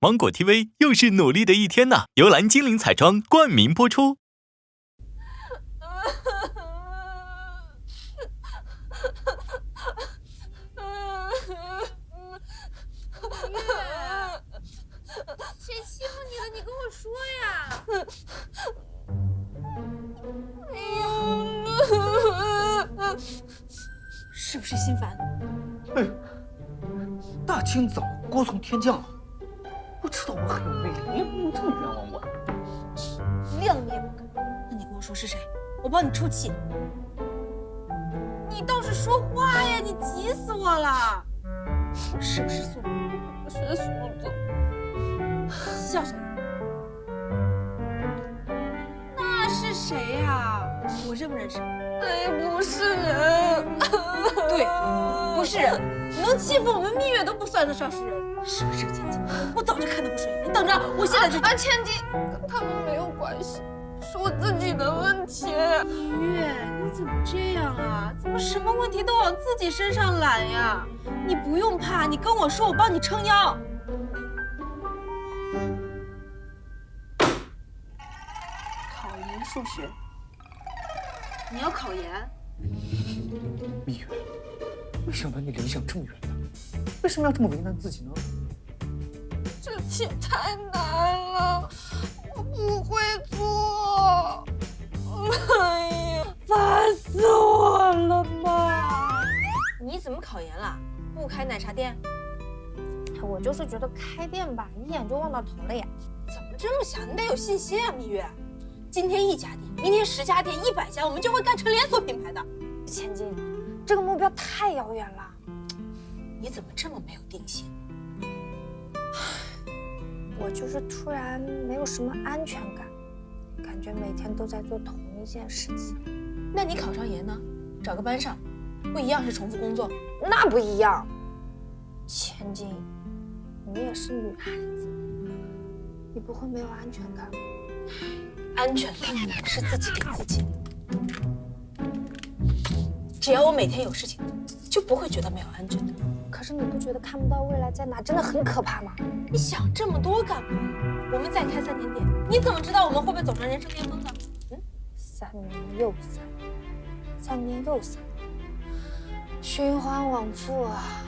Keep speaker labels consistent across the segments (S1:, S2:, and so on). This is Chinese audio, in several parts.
S1: 芒果 TV 又是努力的一天呐！由蓝精灵彩妆冠名播出。
S2: 谁欺负你了？你跟我说呀！是不是心烦？
S3: 哎呦，大清早锅从天降，我知道我很有魅力，你不这么冤枉我。
S2: 亮你也不敢。那你跟我说是谁？我帮你出气。你倒是说话呀！你急死我了！是不是苏子？是苏子。笑笑。那是谁呀？我认不认识？哎，不是人。对，不是人。能欺负我们蜜月都不算得上是人，是不是这个千金？我早就看他不顺眼。你等着，我现在就。千金跟他们没有关系，是我自己的问题。蜜月，你怎么这样啊？怎么什么问题都往自己身上揽呀？你不用怕，你跟我说，我帮你撑腰。考研数学，你要考研？
S3: 蜜月，没想到你理想这么远大，为什么要这么为难自己呢？
S2: 这题太难了，我不会做。哎呀，烦死我了嘛！你怎么考研了？不开奶茶店？
S4: 我就是觉得开店吧，一眼就望到头了呀。
S2: 怎么这么想？你得有信心啊，蜜月。今天1家店，明天10家店，100家，我们就会干成连锁品牌的。
S4: 千金，这个目标太遥远了。
S2: 你怎么这么没有定性？
S4: 我就是突然没有什么安全感，感觉每天都在做同一件事情。
S2: 那你考上研呢？找个班上，不一样是重复工作？
S4: 那不一样。千金，你也是女孩子，你不会没有安全感吗？
S2: 安全感是自己给自己的。只要我每天有事情，就不会觉得没有安全感。
S4: 可是你不觉得看不到未来在哪真的很可怕吗？
S2: 你想这么多干嘛？我们再开3年店，你怎么知道我们会不会走上人生巅峰呢
S4: ？3年又3年，3年又3年，循环往复啊！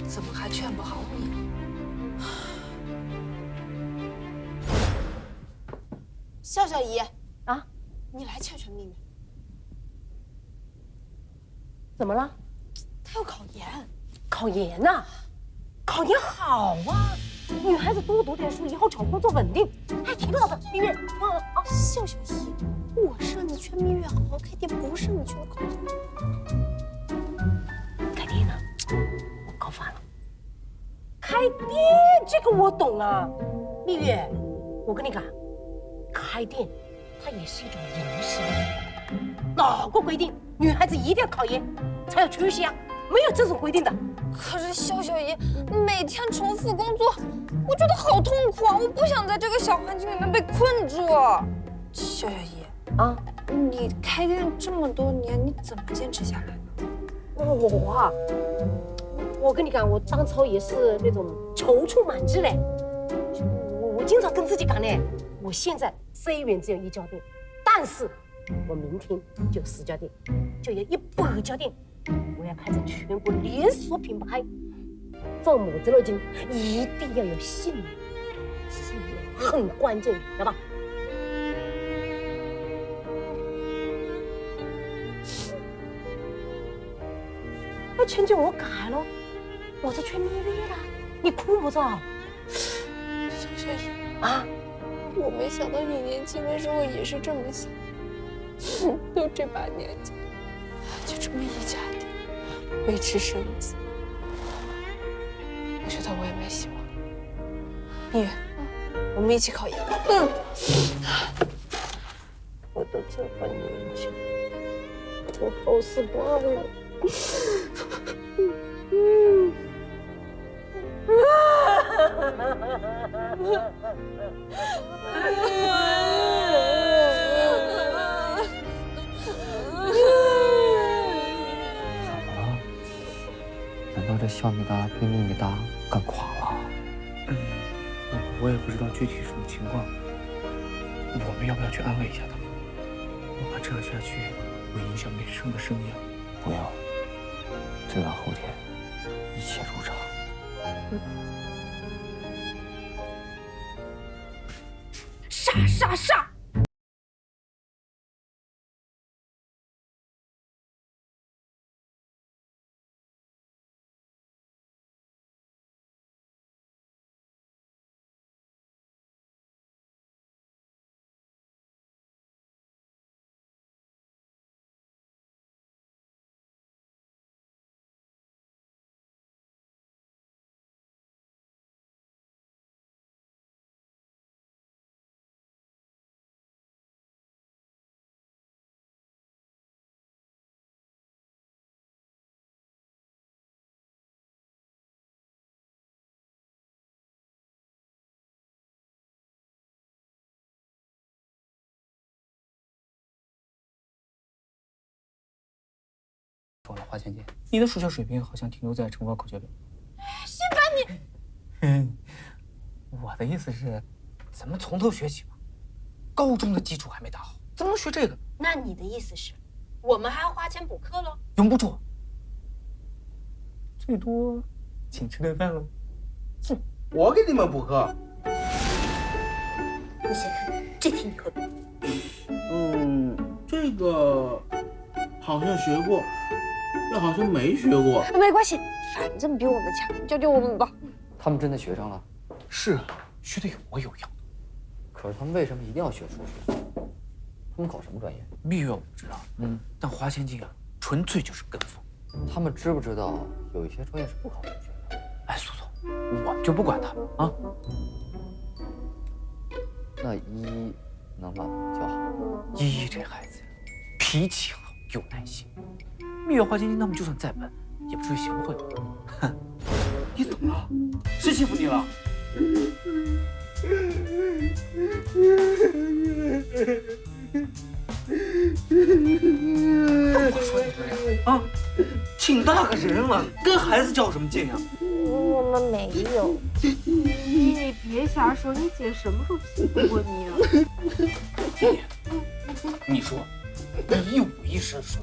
S2: 怎么还劝不好你？笑笑姨啊，你来劝劝蜜月。
S5: 怎么了？
S2: 她要考研。
S5: 考研呐？考研好啊！女孩子多读点书，以后找工作稳定，还挺好的。蜜月，
S2: 笑笑姨，我是让你劝蜜月好好开店，不是你劝她考研。
S5: 开店呢？我搞反了。开店这个我懂啊，蜜月，我跟你讲，开店它也是一种营生。哪个规定女孩子一定要考研才有出息啊？没有这种规定的。
S4: 可是笑笑姨每天重复工作，我觉得好痛苦啊！我不想在这个小环境里面被困住。笑笑姨啊，你开店这么多年，你怎么坚持下来的？
S5: 我跟你讲，我当初也是那种踌躇满志嘞。我经常跟自己讲呢，我现在虽然只有1家店，但是我明天就10家店，就有100家店。我要开成全国连锁品牌。做母子肉精一定要有信念，信念很关键，知道吧？那千金我改了，我在劝蜜月了，你哭不着？
S2: 小雪姨
S5: 啊，
S2: 我没想到你年轻的时候也是这么想，都这把年纪，就这么1家店，维持生计，我觉得我也没希望。蜜月，我们一起考研。
S5: 我都这把年纪，我好死不了。
S3: 难道这小米达被米达干垮了？我也不知道具体什么情况。我们要不要去安慰一下他？我怕这样下去会影响美生的生涯。不要，最晚后天一切如常。
S2: 傻！
S3: 说了，华芊芊，你的数学水平好像停留在乘法口诀表。
S2: 新凡你，
S3: 我的意思是，咱们从头学起嘛。高中的基础还没打好，怎么能学这个？
S2: 那你的意思是，我们还要花钱补课喽？
S3: 用不着，最多请吃顿饭喽。
S6: 我给你们补课。
S2: 你先看这题你会不会？
S6: 这个好像学过，又好像没学过。
S4: 没关系，反正比我们强，教教我们吧。
S7: 他们真的学上了？
S3: 是，学的有模有样。
S7: 可是他们为什么一定要学数学？他们考什么专业？
S3: 蜜月我不知道，但华芊芊啊，纯粹就是跟风。
S7: 他们知不知道有一些专业是不考数学的？
S3: 哎，苏总，我们就不管他们啊。
S7: 那依能把他们教好？
S3: 依依这孩子脾气好，有耐心。蜜月华芊芊他们就算再笨，也不至于学不会。哼，你怎么了？谁欺负你了？我说你们俩啊，挺大个人了，跟孩子较什么劲呀？
S4: 我们没有。
S2: 你别瞎说，你姐什么时候欺负过你啊？
S3: 你说，你一五一十说，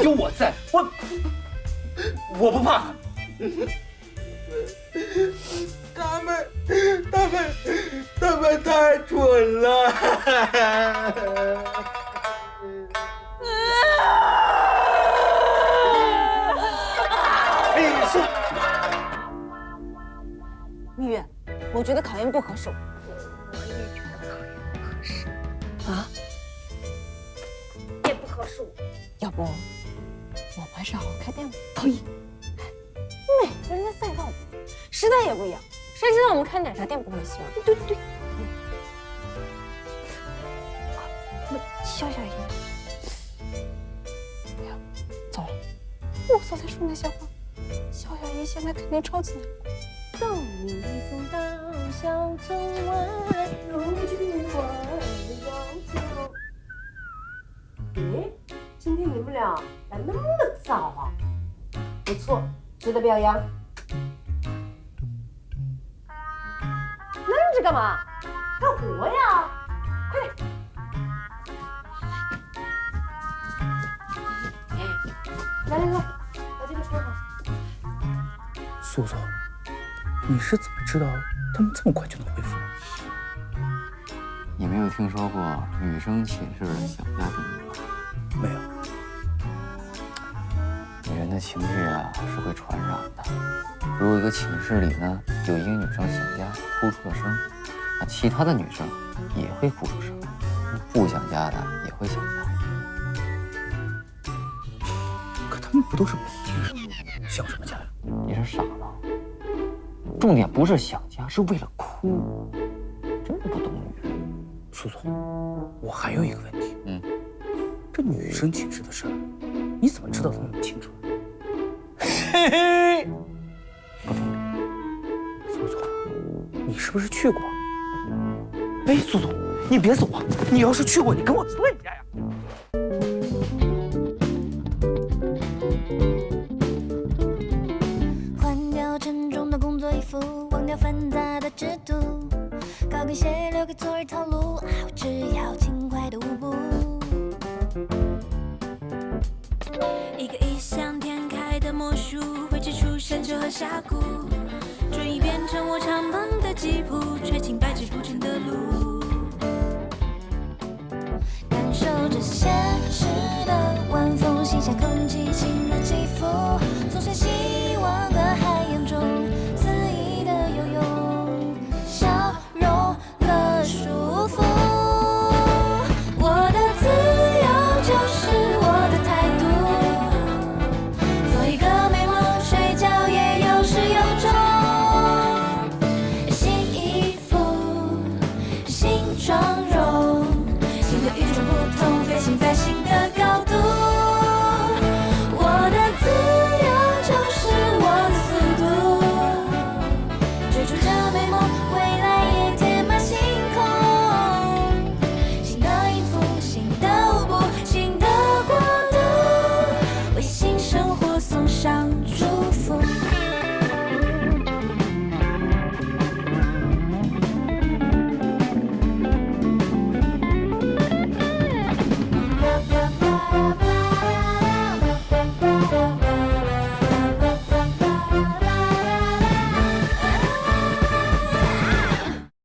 S3: 有我在，我不怕。
S6: 他们太蠢了。
S4: 蜜月，我觉得考研不合适。
S2: 我也觉得考研不合适
S4: 啊，
S2: 也不合适我。
S4: 要不我们好好开店吧？可以。每个人的赛道不一样，时代也不一样，谁知道我们开奶茶店不会希望？对。笑笑姨，哎呀，糟了，我刚才说那些话，笑笑姨现在肯定超级难过。
S5: 送你送到小村外，如今我要走。咦，今天你们俩来那么早啊？不错，值得表扬。愣着干嘛？干活呀！快点！来，把这个穿好。
S3: 苏总，你是怎么知道他们这么快就能恢复？
S7: 你没有听说过女生寝室的小家庭吗？
S3: 没有。
S7: 女人的情绪啊是会传染的。如果一个寝室里呢有一个女生想家哭出了声，那其他的女生也会哭出声，不想家的也会想家。
S3: 可他们不都是每天想什么家呀？
S7: 你是傻吗？重点不是想家，是为了哭。真不懂女人。
S3: 苏总，我还有一个问题。这女生寝室的事儿，你怎么知道的那么清楚？嘿嘿，不懂。苏总，你是不是去过？哎，苏总，你别走啊！你要是去过，你跟我说一下呀。
S8: 魔术，绘制出山丘和峡谷，转移变成我常梦的吉普，吹进白纸铺成的路，感受着现实。